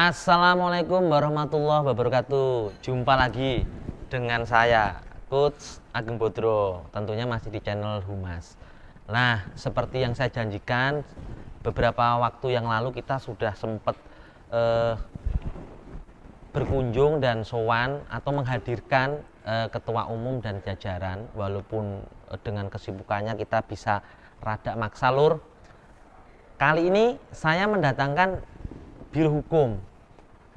Assalamualaikum warahmatullahi wabarakatuh. Jumpa lagi dengan saya, Coach Ageng Bodro. Tentunya masih di channel Humas. Nah, seperti yang saya janjikan, beberapa waktu yang lalu kita sudah sempat berkunjung dan sowan atau menghadirkan ketua umum dan jajaran. Walaupun dengan kesibukannya kita bisa rada maksa lur. Kali ini saya mendatangkan Biro Hukum.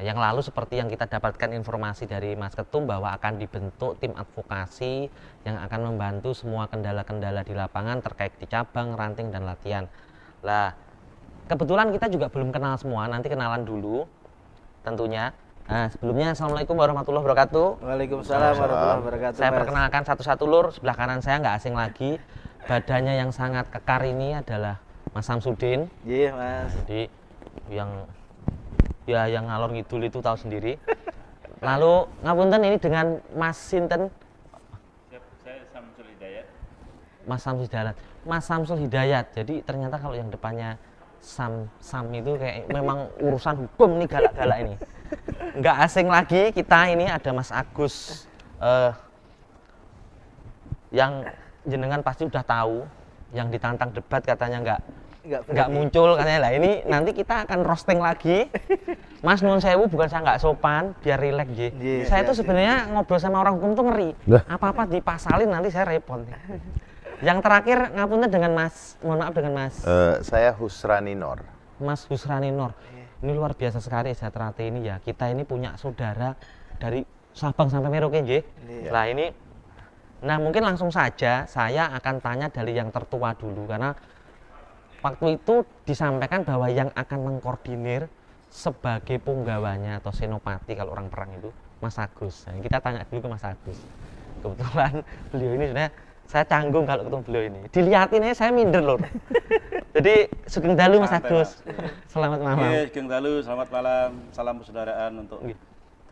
Yang lalu seperti yang kita dapatkan informasi dari Mas Ketum bahwa akan dibentuk tim advokasi yang akan membantu semua kendala-kendala di lapangan terkait di cabang, ranting, dan latihan. Lah, kebetulan kita juga belum kenal semua, nanti kenalan dulu tentunya. Nah, sebelumnya Assalamualaikum warahmatullahi wabarakatuh. Waalaikumsalam warahmatullahi wabarakatuh. Saya perkenalkan satu-satu lur, sebelah kanan saya nggak asing lagi. Badannya yang sangat kekar ini adalah Mas Samsudin. Iya, Mas. Jadi yang ngalor ngidul itu tahu sendiri. Lalu ngapunten ini dengan Mas Sinten. Saya Samsul Hidayat. Mas Samsul Hidayat. Mas Samsul Hidayat. Jadi ternyata kalau yang depannya Sam itu kayak memang urusan hukum nih galak-galak ini. Nggak asing lagi kita ini ada Mas Agus yang jenengan pasti udah tahu, yang ditantang debat katanya nggak muncul katanya. Lah ini nanti kita akan roasting lagi. Mas nuwun sewu, bukan saya nggak sopan, biar rileks nggih. Saya tuh sebenarnya ngobrol sama orang hukum tuh ngeri. Apa-apa dipasalin nanti saya repot. Yang terakhir ngapunten dengan Mas, mohon maaf dengan Mas. Saya Husrani Nor. Mas Husrani Nor. Ini luar biasa sekali Sejahtera ini ya. Kita ini punya saudara dari Sabang sampai Merauke nggih. Lah ini, nah mungkin langsung saja saya akan tanya dari yang tertua dulu karena waktu itu disampaikan bahwa yang akan mengkoordinir sebagai punggawanya atau senopati kalau orang perang itu Mas Agus. Nah, kita tanya dulu ke Mas Agus. Kebetulan beliau ini sebenarnya saya canggung kalau ketemu beliau ini. Dilihatin aja saya minder loh. Jadi sugeng dalu Mas Agus. Selamat malam. Sugeng dalu, selamat malam. Salam persaudaraan untuk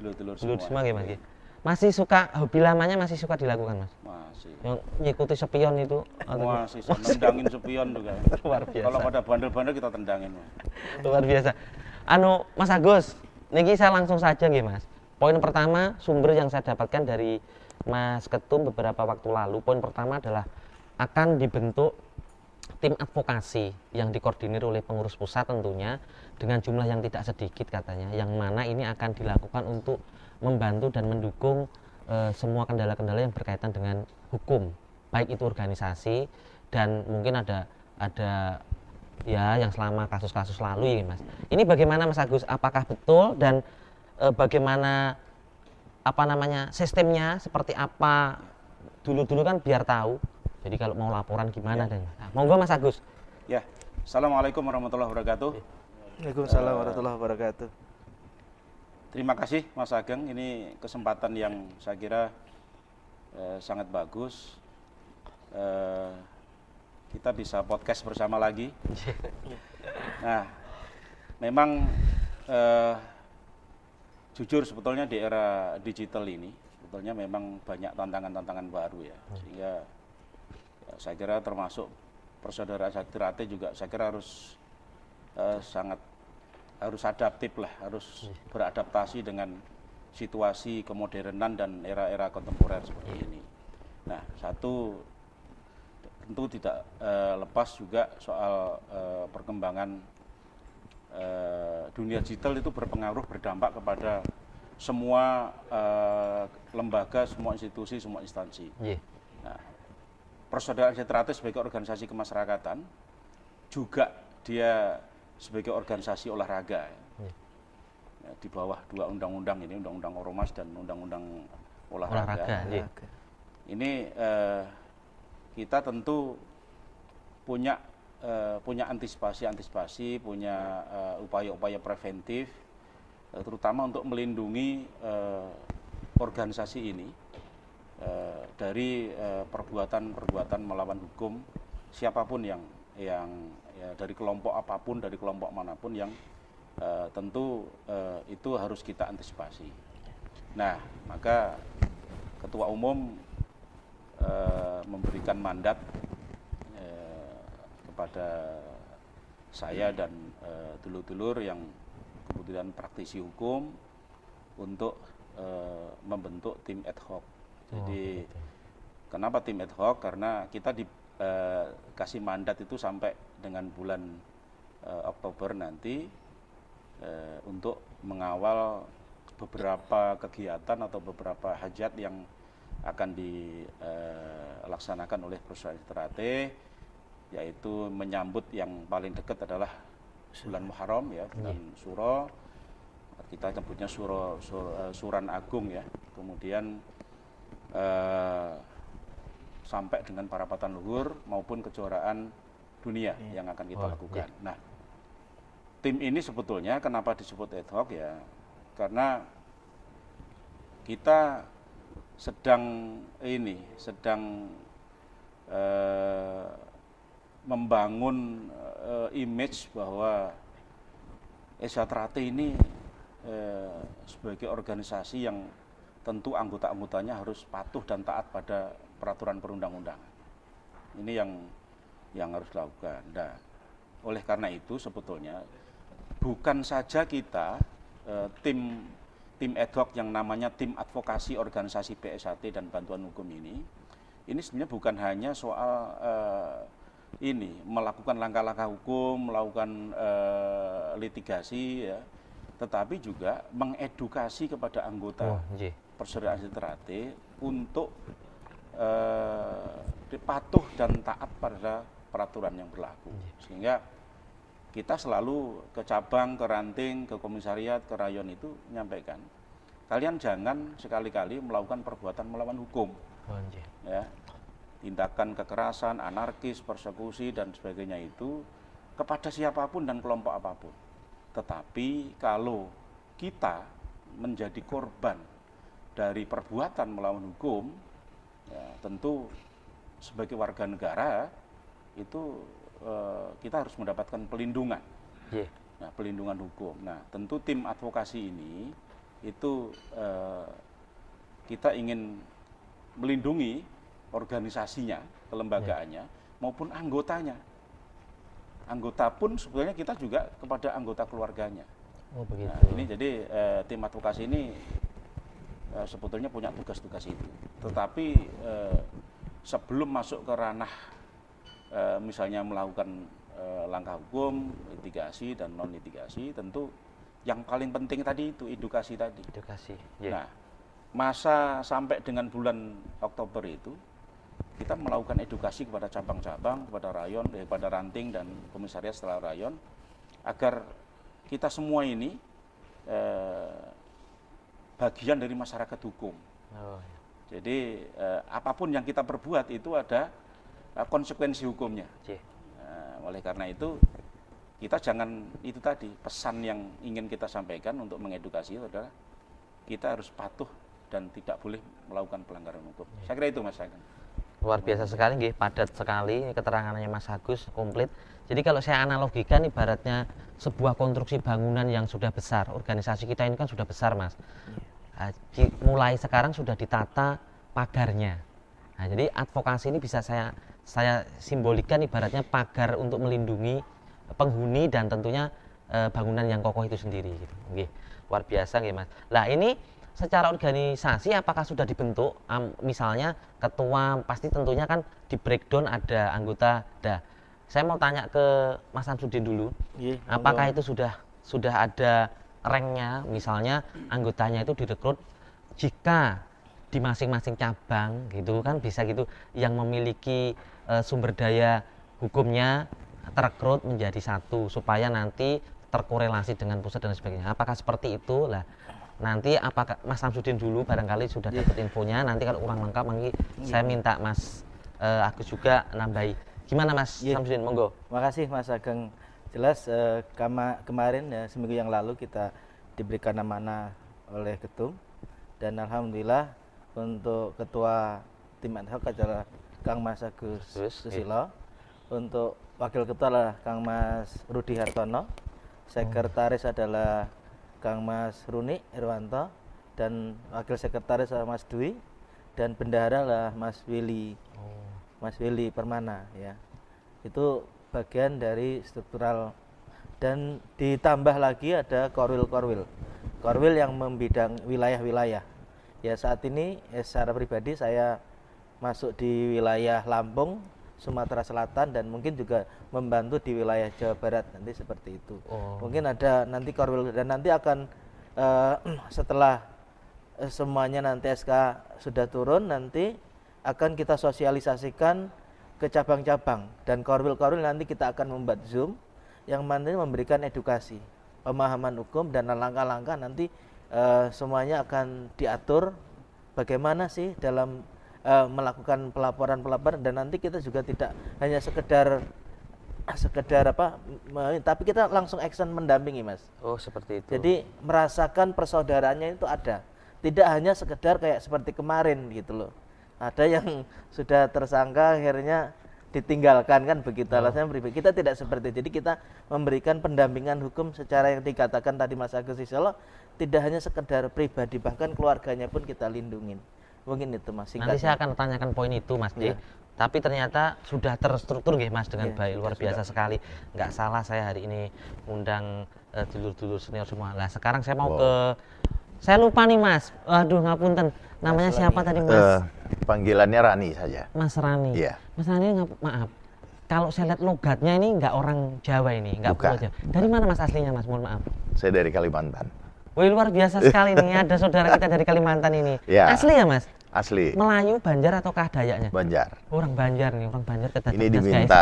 dulur-dulur semua. Mas. Masih suka, hobi lamanya masih suka dilakukan Mas? Masih. Yang ngikuti spion itu? Masih, nendangin spion juga. Luar biasa. Kalau pada bandel-bandel kita tendangin. Luar biasa. Mas Agus, niki saya langsung saja nggih Mas. Poin pertama, sumber yang saya dapatkan dari Mas Ketum beberapa waktu lalu. Poin pertama adalah akan dibentuk tim advokasi yang dikoordinir oleh pengurus pusat tentunya dengan jumlah yang tidak sedikit katanya, yang mana ini akan dilakukan untuk membantu dan mendukung semua kendala-kendala yang berkaitan dengan hukum, baik itu organisasi dan mungkin ada ya yang selama kasus-kasus lalu ya Mas. Ini bagaimana Mas Agus? Apakah betul dan bagaimana sistemnya seperti apa? Dulu kan biar tahu. Jadi kalau mau laporan gimana dan monggo Mas Agus. Ya. Assalamualaikum warahmatullahi wabarakatuh. Waalaikumsalam warahmatullahi wabarakatuh. Terima kasih Mas Ageng, ini kesempatan yang saya kira sangat bagus. Kita bisa podcast bersama lagi. Nah, memang jujur sebetulnya di era digital ini sebetulnya memang banyak tantangan-tantangan baru ya. Sehingga saya kira termasuk persaudaraan Sejahtera juga saya kira harus adaptif lah, harus beradaptasi dengan situasi kemodernan dan era-era kontemporer seperti ini. Nah, satu tentu tidak lepas juga soal perkembangan dunia digital itu berdampak kepada semua lembaga, semua institusi, semua instansi. Nah, Persaudaraan Sejahtera sebagai organisasi kemasyarakatan juga dia sebagai organisasi olahraga ya, di bawah dua undang-undang ini, Undang-Undang Ormas dan Undang-Undang Olahraga. Ini kita tentu punya antisipasi, punya upaya-upaya preventif, terutama untuk melindungi organisasi ini dari perbuatan melawan hukum siapapun yang ya, dari kelompok apapun, dari kelompok manapun yang tentu itu harus kita antisipasi. Nah, maka Ketua Umum memberikan mandat kepada saya dan dulur-dulur yang kemudian praktisi hukum untuk membentuk tim ad hoc. Jadi kenapa tim ad hoc? Karena kita dikasih mandat itu sampai dengan bulan Oktober nanti untuk mengawal beberapa kegiatan atau beberapa hajat yang akan dilaksanakan oleh perusahaan Strate, yaitu menyambut yang paling dekat adalah bulan Muharram ya, bulan Suro, kita sebutnya Suran Agung ya, kemudian sampai dengan parapatan luhur maupun kejuaraan dunia yang akan kita lakukan. Nah, tim ini sebetulnya kenapa disebut ad hoc ya, karena kita sedang membangun image bahwa Strate ini sebagai organisasi yang tentu anggota-anggotanya harus patuh dan taat pada peraturan perundang-undangan. Ini yang harus dilakukan. Nah, oleh karena itu sebetulnya bukan saja kita tim ad hoc yang namanya tim advokasi organisasi PSAT dan bantuan hukum ini sebenarnya bukan hanya soal melakukan langkah-langkah hukum, melakukan litigasi ya, tetapi juga mengedukasi kepada anggota Persaudaraan Strate untuk patuh dan taat pada peraturan yang berlaku. Sehingga kita selalu ke cabang, ke ranting, ke komisariat, ke rayon itu menyampaikan, kalian jangan sekali-kali melakukan perbuatan melawan hukum, ya, tindakan kekerasan, anarkis, persekusi dan sebagainya itu kepada siapapun dan kelompok apapun. Tetapi kalau kita menjadi korban dari perbuatan melawan hukum, ya, tentu sebagai warga negara itu kita harus mendapatkan pelindungan, nah, pelindungan hukum. Nah, tentu tim advokasi ini itu kita ingin melindungi organisasinya, kelembagaannya, maupun anggotanya. Anggota pun sebetulnya kita juga kepada anggota keluarganya. Oh, begitu. Nah, ini jadi tim advokasi ini sebetulnya punya tugas-tugas itu. Tetapi sebelum masuk ke ranah misalnya melakukan langkah hukum, litigasi dan non litigasi, tentu yang paling penting tadi itu edukasi tadi. Edukasi. Nah, masa sampai dengan bulan Oktober itu kita melakukan edukasi kepada cabang-cabang, kepada rayon, kepada ranting dan komisariat setelah rayon, agar kita semua ini bagian dari masyarakat hukum. Jadi apapun yang kita perbuat itu ada konsekuensi hukumnya. Oleh karena itu kita jangan, itu tadi pesan yang ingin kita sampaikan untuk mengedukasi itu adalah kita harus patuh dan tidak boleh melakukan pelanggaran hukum. Saya kira itu Mas Ageng. Luar biasa sekali, nggih, padat sekali keterangannya Mas Agus, komplit. Jadi kalau saya analogikan ibaratnya sebuah konstruksi bangunan yang sudah besar, organisasi kita ini kan sudah besar Mas. Mulai sekarang sudah ditata pagarnya. Nah, jadi advokasi ini bisa saya simbolikan ibaratnya pagar untuk melindungi penghuni dan tentunya bangunan yang kokoh itu sendiri. Gitu. Nggih, luar biasa nggih Mas. Lah ini secara organisasi apakah sudah dibentuk? Misalnya ketua, pasti tentunya kan di breakdown ada anggota. Saya mau tanya ke Mas Samsudin dulu. Apakah itu sudah ada ranknya? Misalnya anggotanya itu direkrut jika di masing-masing cabang gitu kan bisa gitu yang memiliki sumber daya hukumnya terekrut menjadi satu supaya nanti terkorelasi dengan pusat dan sebagainya. Apakah seperti itu? Lah nanti apakah Mas Samsudin dulu barangkali sudah dapat infonya, nanti kalau kurang lengkap nanti saya minta Mas Agus juga nambahi. Gimana Mas Samsudin, monggo. Makasih Mas Ageng. Jelas kemarin ya, seminggu yang lalu kita diberikan amanah oleh ketum dan alhamdulillah untuk ketua tim ad hoc adalah Kang Mas Agus Susilo, untuk wakil ketua adalah Kang Mas Rudi Hartono, sekretaris adalah Kang Mas Runi Irwanto, dan wakil sekretaris adalah Mas Dwi, dan bendahara adalah Mas Willy, Mas Willy Permana ya. Itu bagian dari struktural dan ditambah lagi ada korwil yang membidang wilayah-wilayah. Ya saat ini secara pribadi saya masuk di wilayah Lampung, Sumatera Selatan, dan mungkin juga membantu di wilayah Jawa Barat nanti seperti itu. Mungkin ada nanti korwil, dan nanti akan setelah semuanya nanti SK sudah turun, nanti akan kita sosialisasikan ke cabang-cabang, dan korwil nanti kita akan membuat Zoom yang mana memberikan edukasi, pemahaman hukum, dan langkah-langkah nanti semuanya akan diatur bagaimana sih dalam melakukan pelaporan, dan nanti kita juga tidak hanya sekedar tapi kita langsung action mendampingi, Mas. Oh, seperti itu. Jadi merasakan persaudaraannya itu ada, tidak hanya sekedar kayak seperti kemarin gitu loh. Ada yang sudah tersangka akhirnya ditinggalkan, kan begitu alasannya pribadi. Kita tidak seperti itu. Jadi kita memberikan pendampingan hukum secara yang dikatakan tadi Mas Agus, insya Allah tidak hanya sekedar pribadi, bahkan keluarganya pun kita lindungin. Mungkin itu Mas, singkatnya. Nanti saya akan tanyakan poin itu Mas D. Tapi ternyata sudah terstruktur nggih Mas dengan baik, luar biasa sekali. Nggak salah saya hari ini undang dulur-dulur senior semua. Lah sekarang saya mau ke, saya lupa nih Mas. Waduh ngapunten. Namanya siapa tadi Mas? Panggilannya Rani saja. Mas Rani. Iya. Mas Rani, maaf. Kalau saya lihat logatnya ini nggak orang Jawa ini, nggak Bukan. Pulau Jawa. Dari mana Mas aslinya Mas? Mohon maaf. Saya dari Kalimantan. Wih luar biasa sekali nih, ada saudara kita dari Kalimantan ini. Ya. Asli ya Mas? Asli. Melayu, Banjar ataukah Dayaknya? Banjar. Orang Banjar nih, orang Banjar kedatangan. Ini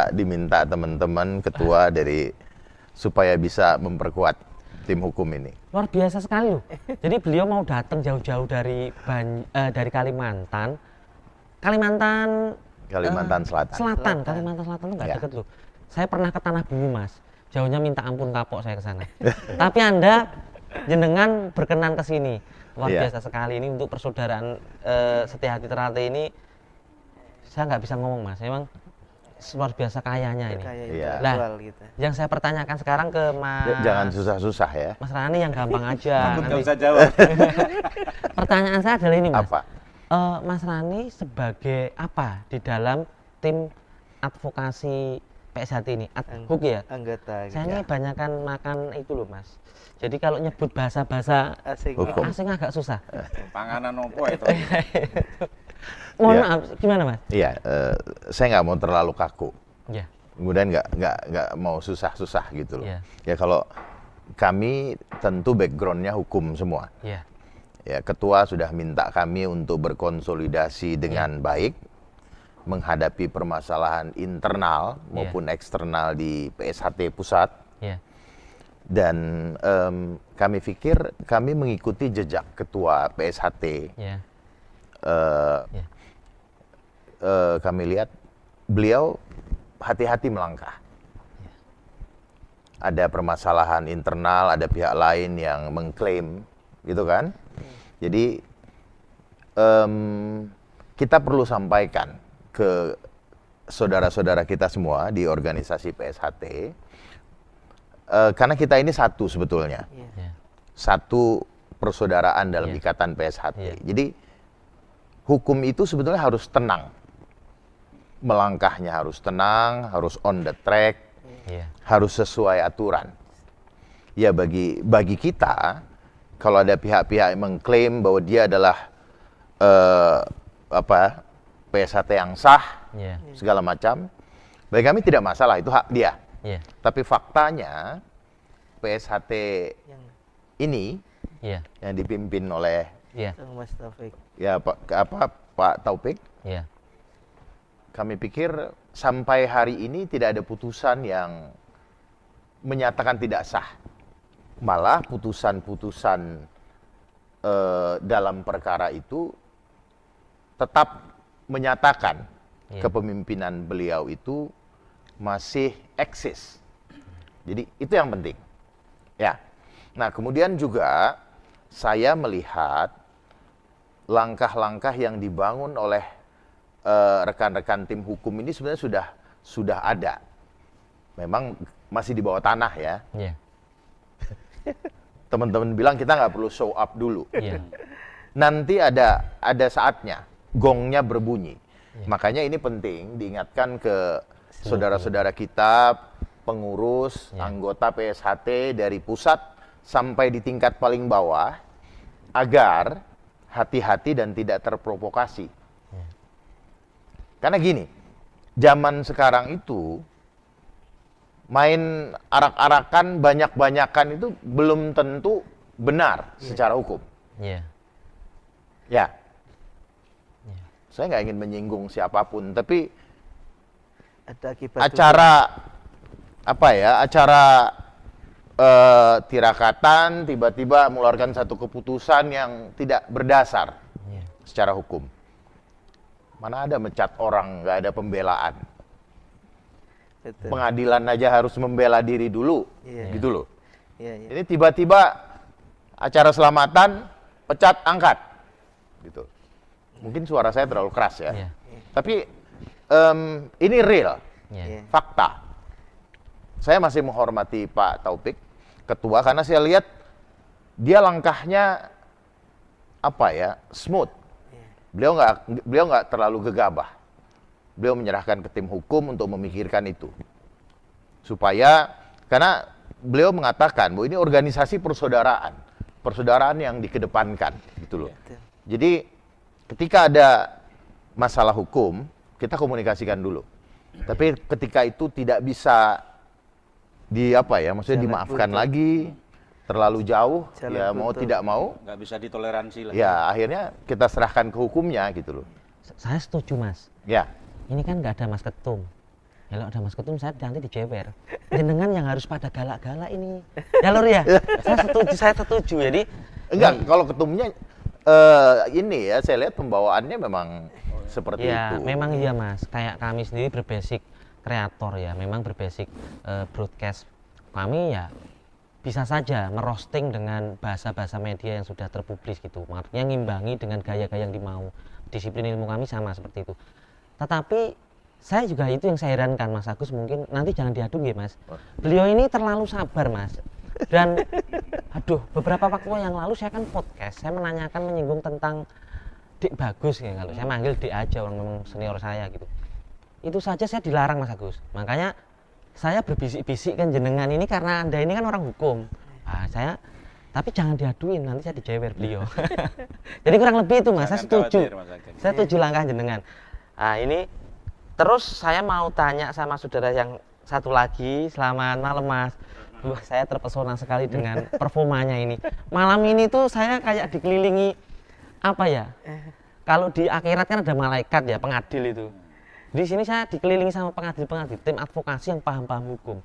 diminta teman-teman ketua dari supaya bisa memperkuat tim hukum ini. Luar biasa sekali loh. Jadi beliau mau datang jauh-jauh dari Kalimantan. Kalimantan Selatan. Kalimantan Selatan itu nggak deket loh. Saya pernah ke Tanah Bungu Mas. Jauhnya minta ampun kapok saya ke sana. Tapi Anda jenengan berkenan ke sini. Luar biasa sekali ini untuk persaudaraan Setia Hati Ternate ini. Saya nggak bisa ngomong Mas. Emang luar biasa kayanya ini. Nah, gitu. yang saya pertanyakan sekarang ke Mas. Jangan susah-susah ya. Mas Rani yang gampang aja. Takut nggak usah jawab. Pertanyaan saya adalah ini Mas. Apa? Mas Rani sebagai apa di dalam tim advokasi PSHT ini? Advok ya? Anggota. Saya ini banyakan makan itu loh Mas. Jadi kalau nyebut bahasa-bahasa Asing. asing agak susah. Panganan opo itu. Mohon Ya. maaf, gimana Mas? Iya, saya nggak mau terlalu kaku. Ya. Kemudian nggak mau susah-susah gitu loh. Iya. Ya kalau kami tentu backgroundnya hukum semua. Ya. Ya, ketua sudah minta kami untuk berkonsolidasi dengan baik menghadapi permasalahan internal maupun eksternal di PSHT pusat. Ya. Dan kami pikir kami mengikuti jejak ketua PSHT. Ya. Kami lihat beliau hati-hati melangkah. Ada permasalahan internal, ada pihak lain yang mengklaim, gitu kan? Jadi kita perlu sampaikan ke saudara-saudara kita semua di organisasi PSHT, karena kita ini satu sebetulnya, satu persaudaraan dalam ikatan PSHT. Jadi hukum itu sebetulnya harus tenang. Melangkahnya harus tenang, harus on the track, harus sesuai aturan. Ya bagi kita, kalau ada pihak-pihak yang mengklaim bahwa dia adalah PSHT yang sah, segala macam, bagi kami tidak masalah, itu hak dia. Tapi faktanya PSHT ini yang dipimpin oleh Mas Taufik. Ya Pak Taufik. Kami pikir sampai hari ini tidak ada putusan yang menyatakan tidak sah. Malah putusan-putusan dalam perkara itu tetap menyatakan kepemimpinan beliau itu masih eksis. Jadi itu yang penting. Ya. Nah, kemudian juga saya melihat langkah-langkah yang dibangun oleh rekan-rekan tim hukum ini sebenarnya sudah ada. Memang masih di bawah tanah ya. Teman-teman bilang kita nggak perlu show up dulu. Nanti ada saatnya gongnya berbunyi. Makanya ini penting diingatkan ke saudara-saudara kita, pengurus, Ya. anggota PSHT dari pusat sampai di tingkat paling bawah agar hati-hati dan tidak terprovokasi. Karena gini, zaman sekarang itu main arak-arakan banyak-banyakan itu belum tentu benar secara hukum. Iya. Ya. Saya nggak ingin menyinggung siapapun, tapi Ada akibat acara acara tirakatan tiba-tiba mengeluarkan satu keputusan yang tidak berdasar Iya. secara hukum. Mana ada mencat orang, nggak ada pembelaan. Betul. Pengadilan aja harus membela diri dulu, Iya. gitu loh. Iya, iya. Ini tiba-tiba acara selamatan, pecat, angkat, gitu. Mungkin suara saya terlalu keras ya. Iya. Tapi ini real, Iya. Iya. fakta. Saya masih menghormati Pak Taufik, ketua, karena saya lihat dia langkahnya smooth. Beliau nggak terlalu gegabah. Beliau menyerahkan ke tim hukum untuk memikirkan itu, karena beliau mengatakan bahwa ini organisasi persaudaraan yang dikedepankan, gitu loh. Betul. Jadi ketika ada masalah hukum, kita komunikasikan dulu. Tapi ketika itu tidak bisa maksudnya Jalan dimaafkan buntu. lagi, terlalu jauh, Jalan ya mau buntu. tidak mau, Nggak bisa ditoleransi lah. ya akhirnya kita serahkan ke hukumnya, gitu loh. Saya setuju, Mas. Ya, Ini kan nggak ada Mas Ketum. Kalau ada Mas Ketum, saya nanti dijewer. Jenengan yang harus pada galak-galak ini. Ya Lur ya? Saya setuju. Jadi, enggak, kalau ketumnya ini ya, saya lihat pembawaannya memang seperti ya itu. memang iya Mas. Kayak kami sendiri berbasic kreator ya. Memang berbasic broadcast. Kami ya bisa saja merosting dengan bahasa-bahasa media yang sudah terpublis gitu. Artinya ngimbangi dengan gaya-gaya yang dimau. Disiplin ilmu kami sama seperti itu. Tetapi saya juga itu yang saya herankan Mas Agus, mungkin nanti jangan diadu ya Mas. Beliau ini terlalu sabar Mas. Dan beberapa waktu yang lalu saya kan podcast, saya menanyakan menyinggung tentang Dik Bagus ya, kalau saya manggil Dik aja, orang memang senior saya gitu. Itu saja saya dilarang Mas Agus. Makanya saya berbisik-bisik kan jenengan ini karena Anda ini kan orang hukum. Tapi jangan diaduin, nanti saya dijewer beliau. Jadi kurang lebih itu Mas, saya Jangan setuju. khawatir, Mas Ageng. Saya setuju langkah jenengan. Nah ini, terus saya mau tanya sama saudara yang satu lagi. Selamat malam Mas. Wah, saya terpesona sekali dengan performanya ini. Malam ini tuh saya kayak dikelilingi kalau di akhirat kan ada malaikat ya, pengadil itu. Di sini saya dikelilingi sama pengadil-pengadil, tim advokasi yang paham-paham hukum.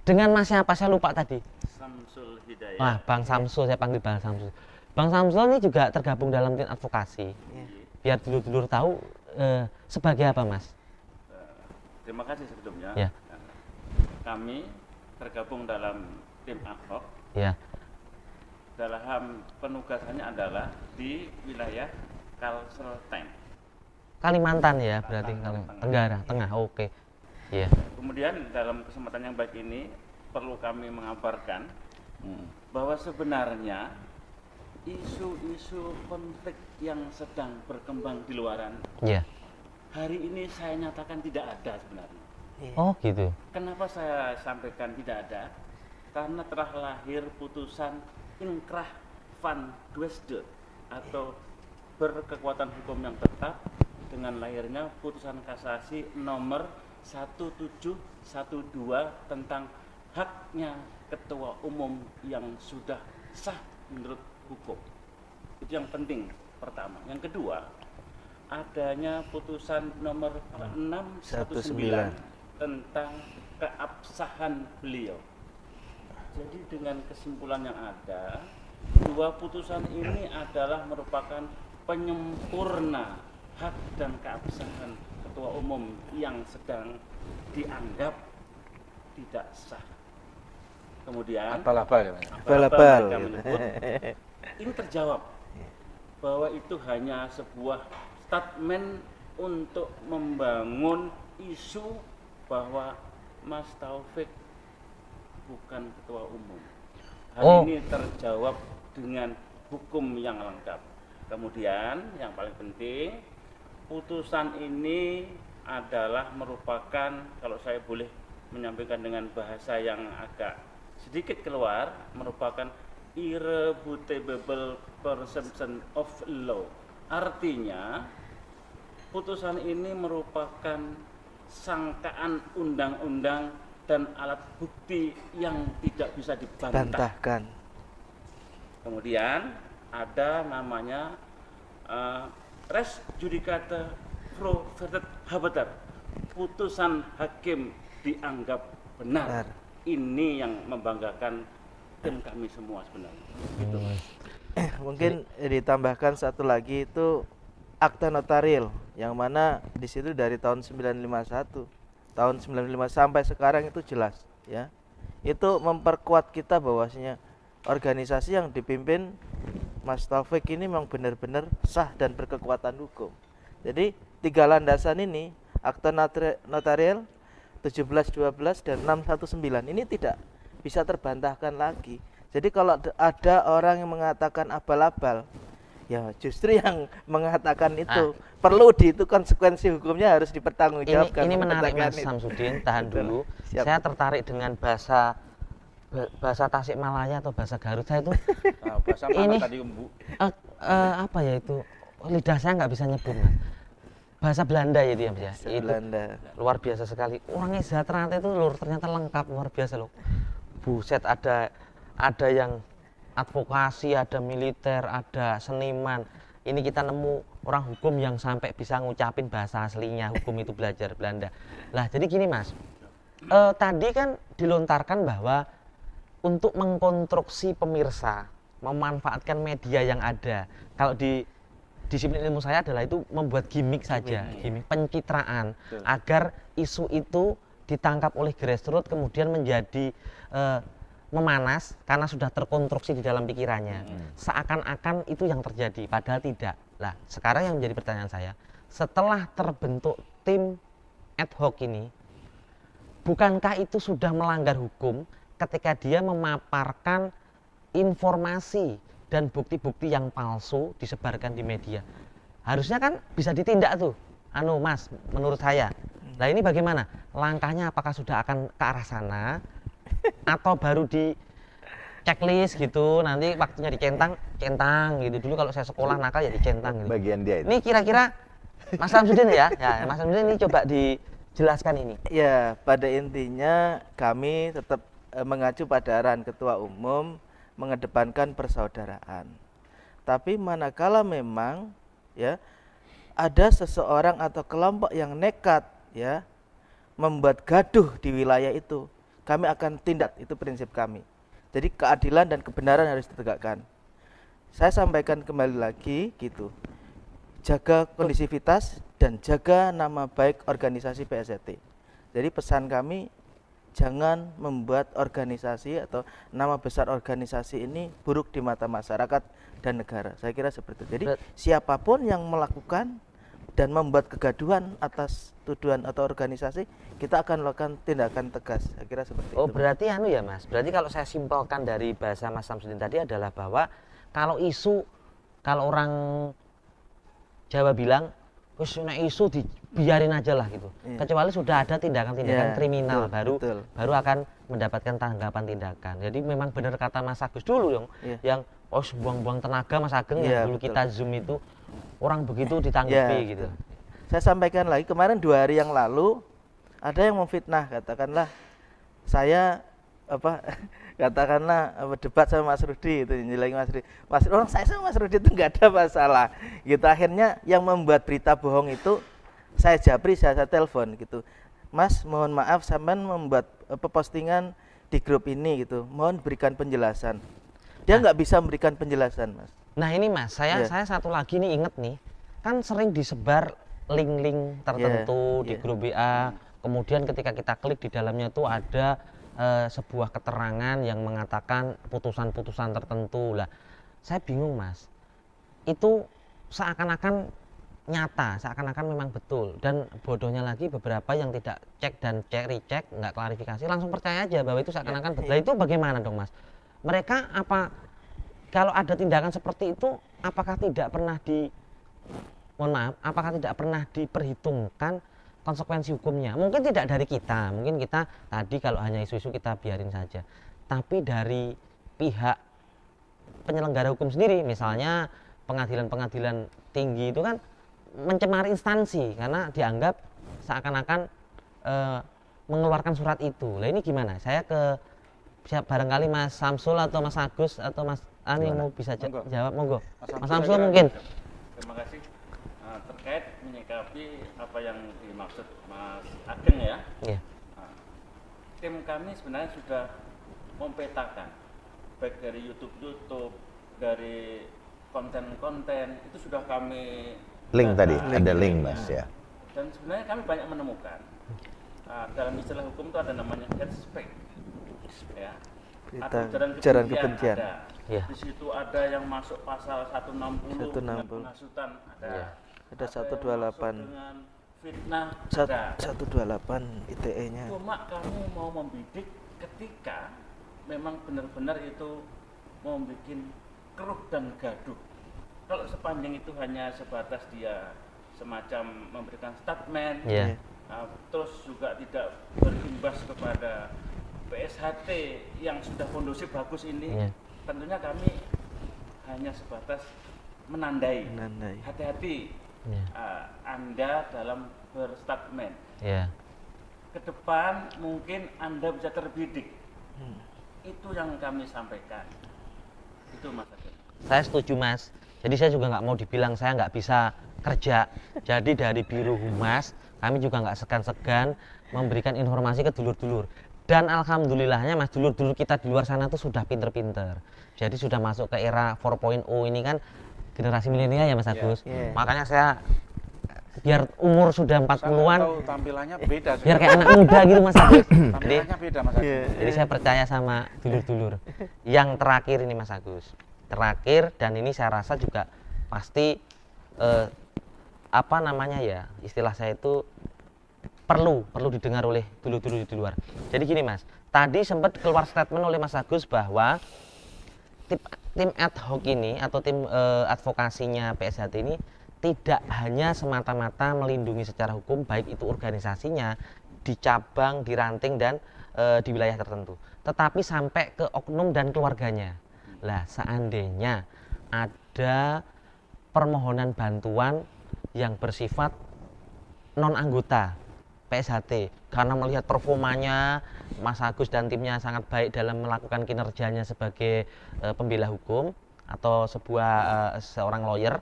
Dengan Mas siapa, saya lupa tadi. Samsul Hidayat. Wah, Bang Samsul, saya panggil Bang Samsul. Bang Samsul ini juga tergabung dalam tim advokasi. Biar dulur-dulur tahu sebagai apa Mas? Terima kasih sebelumnya. Ya. Kami tergabung dalam tim ad hoc. Ya, Dalam penugasannya adalah di wilayah Kalselteng. Kalimantan ya, berarti kalau Tenggara, Tengah, oke. Iya. Kemudian dalam kesempatan yang baik ini perlu kami mengabarkan bahwa sebenarnya isu-isu konflik yang sedang berkembang di luaran Iya. hari ini saya nyatakan tidak ada sebenarnya. Oh gitu. Kenapa saya sampaikan tidak ada? Karena telah lahir putusan inkrah van Dwesde atau berkekuatan hukum yang tetap dengan lahirnya putusan kasasi nomor 1712 tentang haknya ketua umum yang sudah sah menurut hukum. Itu yang penting pertama. Yang kedua, adanya putusan nomor 619 tentang keabsahan beliau. Jadi dengan kesimpulan yang ada, dua putusan ini adalah merupakan penyempurna hak dan keabsahan ketua umum yang sedang dianggap tidak sah. Kemudian Abal-abal ya, Mas. Abal-abal. mereka menyebut, ini terjawab bahwa itu hanya sebuah statement untuk membangun isu bahwa Mas Taufik bukan ketua umum. Hal Oh. ini terjawab dengan hukum yang lengkap. Kemudian yang paling penting, putusan ini adalah merupakan, kalau saya boleh menyampaikan dengan bahasa yang agak sedikit keluar, merupakan irrefutable presumption of law. Artinya putusan ini merupakan sangkaan undang-undang dan alat bukti yang tidak bisa dibantah. Bantahkan. Kemudian ada namanya res judicata pro vertet habeter, putusan hakim dianggap benar. Ini yang membanggakan tim kami semua sebenarnya. Gitu. Mungkin ditambahkan satu lagi itu akta notarial, yang mana di situ dari tahun 951, tahun 95 sampai sekarang itu jelas ya. Itu memperkuat kita bahwasanya organisasi yang dipimpin Mas Taufik ini memang benar-benar sah dan berkekuatan hukum. Jadi 3 landasan ini, akta notarial 17, 12 dan 619 ini tidak bisa terbantahkan lagi. Jadi kalau ada orang yang mengatakan abal-abal, ya justru yang mengatakan itu perlu itu konsekuensi hukumnya harus dipertanggungjawabkan. Ini menarik Mas Samsudin, tahan dulu. Siap. Saya tertarik dengan bahasa Tasikmalaya atau bahasa Garut saya itu. Bahasa mana Ini tadi Bu? apa ya itu? Lidah saya nggak bisa nyebut Mas. Bahasa Belanda ya dia Mas ya. Bahasa Itu Belanda. luar biasa sekali. Orangnya ternyata itu ternyata lengkap, luar biasa loh. Buset, ada yang advokasi, ada militer, ada seniman. Ini kita nemu orang hukum yang sampai bisa ngucapin bahasa aslinya hukum itu belajar Belanda. Lah jadi gini Mas, tadi kan dilontarkan bahwa untuk mengkonstruksi pemirsa, memanfaatkan media yang ada. Kalau di disiplin ilmu saya adalah itu membuat gimmick saja, gimmick pencitraan, agar isu itu ditangkap oleh grassroots kemudian menjadi memanas karena sudah terkonstruksi di dalam pikirannya. Seakan-akan itu yang terjadi, padahal tidak. Lah, sekarang yang menjadi pertanyaan saya, setelah terbentuk tim ad hoc ini, bukankah itu sudah melanggar hukum ketika dia memaparkan informasi dan bukti-bukti yang palsu disebarkan di media? Harusnya kan bisa ditindak tuh, Mas, menurut saya. Nah ini bagaimana? Langkahnya apakah sudah akan ke arah sana? Atau baru di checklist gitu, nanti waktunya dicentang gitu. Dulu kalau saya sekolah nakal ya dicentang gitu. Bagian dia itu. Ini kira-kira Mas Samsudin ya Mas Samsudin ini coba dijelaskan ini. Ya, pada intinya kami tetap mengacu pada arahan Ketua Umum mengedepankan persaudaraan. Tapi manakala memang ya ada seseorang atau kelompok yang nekat ya membuat gaduh di wilayah itu, kami akan tindak, itu prinsip kami. Jadi keadilan dan kebenaran harus ditegakkan. Saya sampaikan kembali lagi gitu. Jaga kondisivitas dan jaga nama baik organisasi PSST. Jadi pesan kami, jangan membuat organisasi atau nama besar organisasi ini buruk di mata masyarakat dan negara. Saya kira seperti itu. Jadi siapapun yang melakukan dan membuat kegaduhan atas tuduhan atau organisasi, kita akan melakukan tindakan tegas. Saya kira seperti itu. Oh, berarti ya Mas. Berarti kalau saya simpelkan dari bahasa Mas Samsudin tadi adalah bahwa kalau orang Jawa bilang, wis nek isu dibiarin aja lah gitu. Kecuali sudah ada tindakan-tindakan kriminal baru akan mendapatkan tanggapan tindakan. Jadi memang benar kata Mas Agus dulu dong, yang buang-buang tenaga Mas Ageng yang dulu kita Zoom itu orang begitu ditanggapi gitu. Saya sampaikan lagi kemarin 2 hari yang lalu ada yang memfitnah, katakanlah saya debat sama Mas Rudi itu, nyelengi Mas Rudi. Orang saya sama Mas Rudi itu nggak ada masalah gitu. Akhirnya yang membuat berita bohong itu saya japri, saya telepon gitu. Mas, mohon maaf sampean membuat postingan di grup ini gitu, mohon berikan penjelasan. Dia nggak bisa memberikan penjelasan, Mas. Nah ini Mas, saya satu lagi nih inget nih, kan sering disebar link-link tertentu di grup WA. Kemudian ketika kita klik di dalamnya tuh ada sebuah keterangan yang mengatakan putusan-putusan tertentu. Lah, saya bingung Mas. Itu seakan-akan nyata, seakan-akan memang betul. Dan bodohnya lagi beberapa yang tidak cek dan recheck, nggak klarifikasi, langsung percaya aja bahwa itu seakan-akan betul. Lah itu bagaimana dong Mas? Mereka kalau ada tindakan seperti itu, apakah tidak pernah apakah tidak pernah diperhitungkan konsekuensi hukumnya. Mungkin tidak dari kita, mungkin kita tadi kalau hanya isu-isu kita biarin saja. Tapi dari pihak penyelenggara hukum sendiri, misalnya pengadilan-pengadilan tinggi itu kan mencemari instansi karena dianggap seakan-akan mengeluarkan surat itu. Lah ini gimana? Saya ke barangkali Mas Samsul atau Mas Agus atau Mas Ani yang mau bisa jawab, monggo. Mas Samsul mungkin. Terima kasih. Terkait menyikapi apa yang dimaksud Mas Ageng ya. Iya. Tim kami sebenarnya sudah mempetakan baik dari YouTube, dari konten-konten itu sudah kami Link tadi, ada link Mas ya. Dan sebenarnya kami banyak menemukan dalam istilah hukum itu ada namanya hate speech, ya. Atau ujaran kebencian. Ada. Ya. Di situ ada yang masuk pasal 160 dengan penghasutan, ada. Ya. Ada 128 dengan fitnah, 128 ITE-nya. Cuma kamu mau membidik ketika memang benar-benar itu mau bikin keruh dan gaduh. Kalau sepanjang itu hanya sebatas dia semacam memberikan statement, terus juga tidak berimbas kepada PSHT yang sudah kondusif bagus ini, tentunya kami hanya sebatas menandai. Hati-hati Anda dalam berstatement. Ke depan mungkin Anda bisa terbidik. Itu yang kami sampaikan. Itu Mas Ageng. Saya setuju Mas. Jadi saya juga nggak mau dibilang saya nggak bisa kerja. Jadi dari Biro Humas kami juga nggak segan-segan memberikan informasi ke dulur-dulur. Dan alhamdulillahnya Mas, dulur-dulur kita di luar sana tuh sudah pinter-pinter. Jadi sudah masuk ke era 4.0 ini kan generasi milenial ya Mas Agus. Makanya saya biar umur sudah 40-an tampilannya beda biar kayak anak muda gitu Mas Agus. tampilannya beda Mas Agus. Jadi saya percaya sama dulur-dulur. Yang terakhir ini Mas Agus. Terakhir dan ini saya rasa juga pasti apa namanya ya, istilah saya itu perlu didengar oleh dulur-dulur di luar. Jadi gini Mas, tadi sempat keluar statement oleh Mas Agus bahwa tim ad hoc ini atau tim advokasinya PSHT ini tidak hanya semata-mata melindungi secara hukum baik itu organisasinya di cabang, di ranting dan di wilayah tertentu, tetapi sampai ke oknum dan keluarganya. Lah seandainya ada permohonan bantuan yang bersifat non anggota PSHT karena melihat performanya Mas Agus dan timnya sangat baik dalam melakukan kinerjanya sebagai pembela hukum atau seorang lawyer,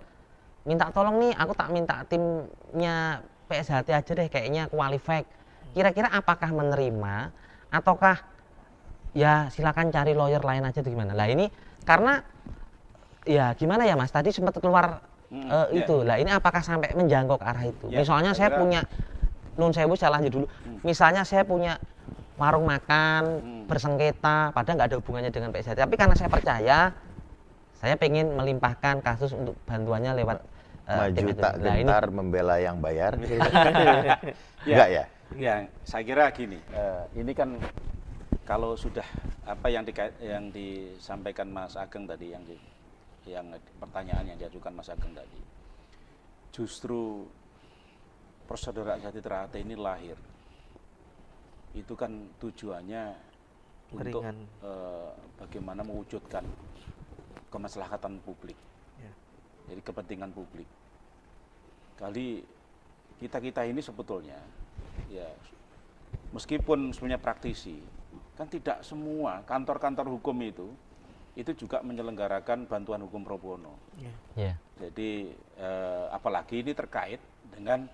minta tolong nih, aku tak minta timnya PSHT aja deh, kayaknya qualified. Kira-kira apakah menerima ataukah ya silakan cari lawyer lain aja atau gimana? Lah ini karena ya gimana ya Mas, tadi sempat keluar itu. Lah ini apakah sampai menjangkau ke arah itu? Misalnya saya punya nun sewu salah aja dulu. Misalnya saya punya warung makan bersengketa, padahal nggak ada hubungannya dengan PSHT. Tapi karena saya percaya, saya pengen melimpahkan kasus untuk bantuannya lewat maju tak gentar membela yang bayar. Enggak ya? Ya, saya kira gini. Ini kan kalau sudah apa yang disampaikan Mas Ageng tadi, yang pertanyaan yang diajukan Mas Ageng tadi, justru persaudaraan Jatitra ini lahir itu kan tujuannya untuk bagaimana mewujudkan kemaslahatan publik, jadi kepentingan publik. Kali kita ini sebetulnya ya meskipun sebenarnya praktisi, kan tidak semua kantor-kantor hukum itu juga menyelenggarakan bantuan hukum pro bono. Jadi apalagi ini terkait dengan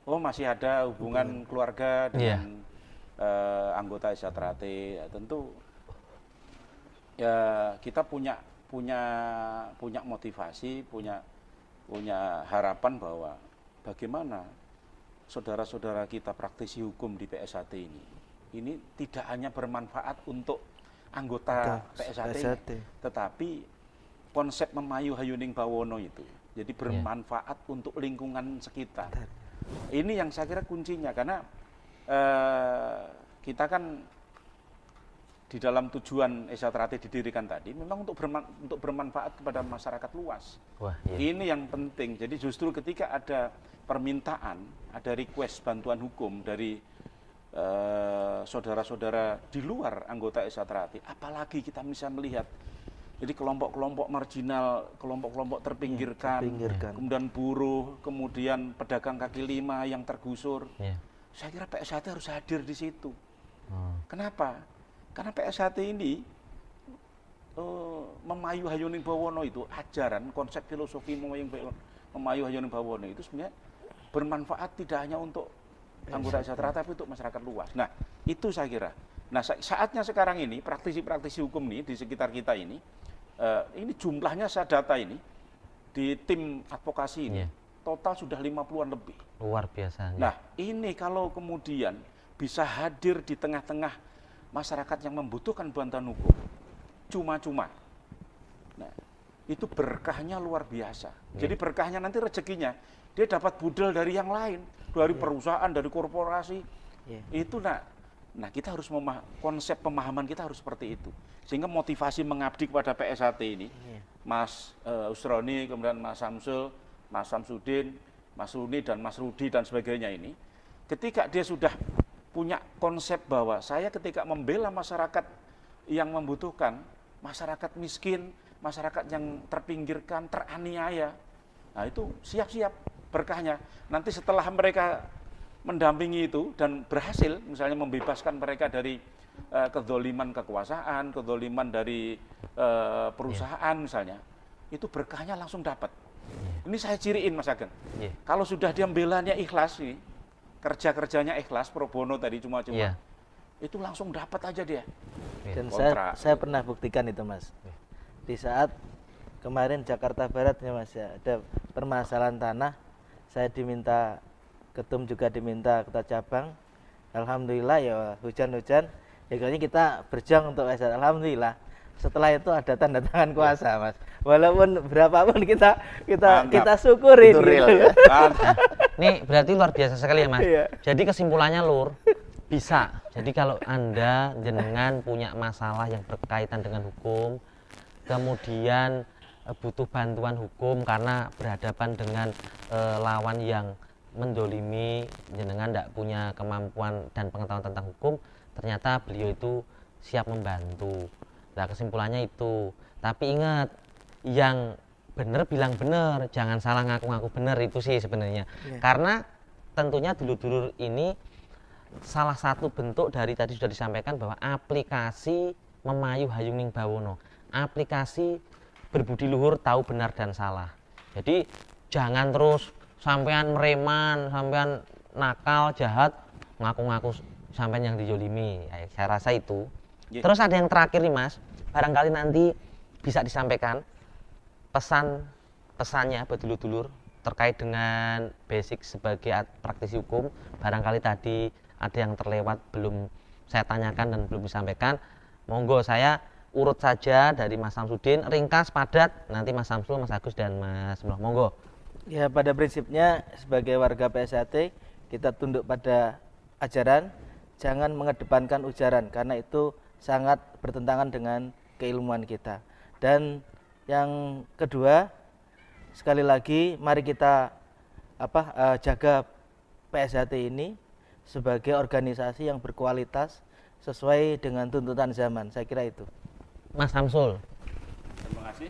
masih ada hubungan keluarga dengan anggota SJTRAT, ya, tentu ya kita punya motivasi, punya harapan bahwa bagaimana saudara-saudara kita praktisi hukum di PSHT ini tidak hanya bermanfaat untuk anggota PSHT, tetapi konsep memayu hayuning bawono itu jadi bermanfaat untuk lingkungan sekitar. Ini yang saya kira kuncinya, karena kita kan di dalam tujuan Esatrati didirikan tadi memang untuk bermanfaat kepada masyarakat luas. Wah, iya. Ini yang penting. Jadi justru ketika ada permintaan, ada request bantuan hukum dari saudara-saudara di luar anggota Esatrati, apalagi kita bisa melihat jadi kelompok-kelompok marginal, kelompok-kelompok terpinggirkan, kemudian buruh, kemudian pedagang kaki lima yang tergusur. Saya kira PSHT harus hadir di situ. Kenapa? Karena PSHT ini Memayu Hayuning Bawono itu ajaran, konsep filosofi Memayu Hayuning Bawono itu sebenarnya bermanfaat tidak hanya untuk anggota Esatrati tapi untuk masyarakat luas. Nah, itu saya kira. Nah, saatnya sekarang ini praktisi-praktisi hukum nih di sekitar kita ini jumlahnya saya data ini di tim advokasi ini total sudah 50-an lebih. Luar biasa. Nah, ini kalau kemudian bisa hadir di tengah-tengah masyarakat yang membutuhkan bantuan hukum cuma-cuma. Nah, itu berkahnya luar biasa. Jadi berkahnya nanti rezekinya dia dapat budal dari yang lain, dari perusahaan, dari korporasi. Itu nah kita harus konsep pemahaman kita harus seperti itu. Sehingga motivasi mengabdi kepada PSHT ini, Mas Usroni, kemudian Mas Samsul, Mas Samsudin, Mas Runi dan Mas Rudi dan sebagainya ini, ketika dia sudah punya konsep bahwa saya ketika membela masyarakat yang membutuhkan, masyarakat miskin, masyarakat yang terpinggirkan, teraniaya, nah itu siap-siap berkahnya. Nanti setelah mereka mendampingi itu dan berhasil, misalnya membebaskan mereka dari kedoliman kekuasaan, kedoliman dari perusahaan misalnya, itu berkahnya langsung dapat. Ini saya ciriin Mas Ageng. Kalau sudah dia membelanya ikhlas ini, kerja-kerjanya ikhlas, pro bono tadi cuma-cuma, itu langsung dapat aja dia. Dan saya pernah buktikan itu Mas. Di saat kemarin Jakarta Barat ya Mas ya, ada permasalahan tanah, saya diminta ketum juga diminta ketua cabang. Alhamdulillah ya hujan-hujan, ya kayaknya kita berjuang untuk PSHT. Alhamdulillah. Setelah itu ada tanda tangan kuasa Mas. Walaupun berapapun kita syukuri. Itu real ya. Ini berarti luar biasa sekali ya Mas. Jadi kesimpulannya Lur, bisa. Jadi kalau Anda jenengan punya masalah yang berkaitan dengan hukum, kemudian butuh bantuan hukum karena berhadapan dengan lawan yang mendolimi, jenengan tidak punya kemampuan dan pengetahuan tentang hukum, ternyata beliau itu siap membantu. Nah kesimpulannya itu. Tapi ingat, yang benar bilang benar, jangan salah ngaku-ngaku benar, itu sih sebenarnya. Karena tentunya dulur-dulur ini salah satu bentuk dari tadi sudah disampaikan bahwa aplikasi Memayu Hayuning Bawono, aplikasi berbudi luhur, tahu benar dan salah. Jadi jangan terus sampean mereman, sampean nakal, jahat, ngaku-ngaku sampean yang dijolimi. Ya, saya rasa itu. Terus ada yang terakhir nih Mas, barangkali nanti bisa disampaikan pesannya buat dulur-dulur terkait dengan basic sebagai praktisi hukum. Barangkali tadi ada yang terlewat belum saya tanyakan dan belum disampaikan. Monggo saya urut saja dari Mas Samsudin, ringkas, padat, nanti Mas Samsul, Mas Agus dan Mas Mloh. Monggo. Ya pada prinsipnya sebagai warga PSHT kita tunduk pada ajaran, jangan mengedepankan ujaran karena itu sangat bertentangan dengan keilmuan kita. Dan yang kedua, sekali lagi mari kita jaga PSHT ini sebagai organisasi yang berkualitas sesuai dengan tuntutan zaman. Saya kira itu. Mas Samsul. Terima kasih.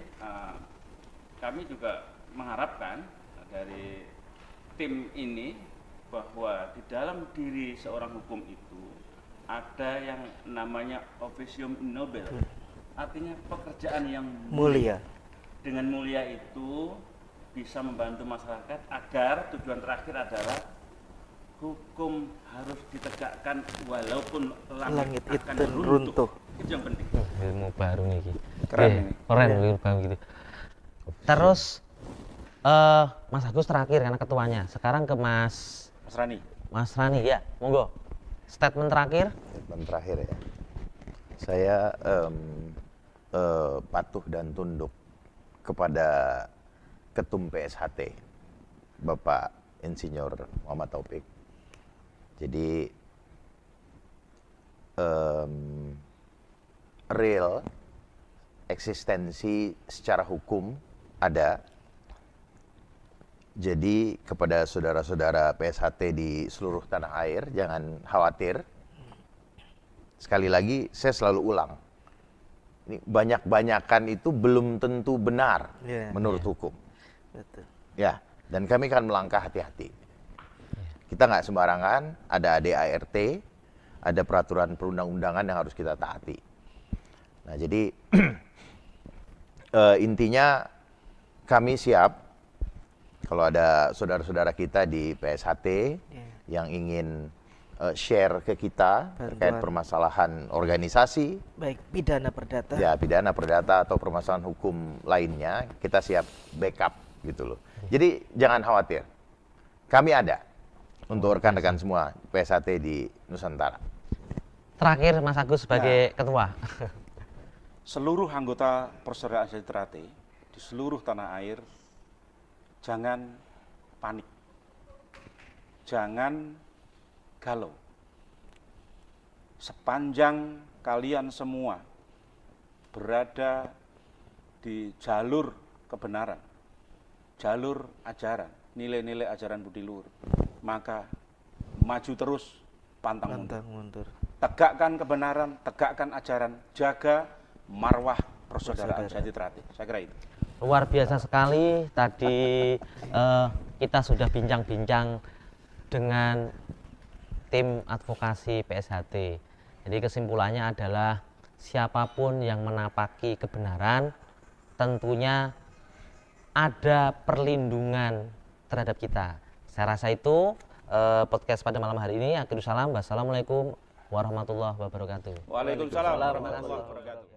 Kami juga mengharapkan dari tim ini bahwa di dalam diri seorang hukum itu ada yang namanya officium nobel, artinya pekerjaan yang mulia. Dengan mulia itu bisa membantu masyarakat agar tujuan terakhir adalah hukum harus ditegakkan walaupun langit akan runtuh. Itu yang penting. Ilmu baru nih. Keren ini. Keren ilmu baru gitu. Terus Mas Agus terakhir karena ketuanya. Sekarang ke Mas Rani. Mas Rani ya, monggo. Statement terakhir. Statement terakhir ya. Saya patuh dan tunduk kepada Ketum PSHT, Bapak Insinyur Muhammad Taufik. Jadi real eksistensi secara hukum ada. Jadi kepada saudara-saudara PSHT di seluruh tanah air, jangan khawatir. Sekali lagi, saya selalu ulang. Ini banyak-banyakan itu belum tentu benar menurut hukum. Betul. Ya, dan kami akan melangkah hati-hati. Kita nggak sembarangan, ada ADART, ada peraturan perundang-undangan yang harus kita taati. Nah, jadi intinya kami siap kalau ada saudara-saudara kita di PSHT yang ingin share ke kita terkait permasalahan organisasi, baik pidana perdata, ya pidana perdata atau permasalahan hukum lainnya, kita siap backup gitu loh. Jadi jangan khawatir, kami ada untuk rekan-rekan semua PSHT di Nusantara. Terakhir Mas Agus sebagai ketua. Seluruh anggota Persaudaraan Sejahtera di seluruh tanah air, jangan panik, jangan galau. Sepanjang kalian semua berada di jalur kebenaran, jalur ajaran, nilai-nilai ajaran budi luhur, maka maju terus, pantang mundur. Tegakkan kebenaran, tegakkan ajaran, jaga marwah Persaudaraan Sejahtera. Saya kira itu. Luar biasa sekali tadi kita sudah bincang-bincang dengan tim advokasi PSHT. Jadi kesimpulannya adalah siapapun yang menapaki kebenaran tentunya ada perlindungan terhadap kita. Saya rasa itu podcast pada malam hari ini. Akhirul salam. Wassalamualaikum warahmatullahi wabarakatuh. Waalaikumsalam warahmatullahi wabarakatuh.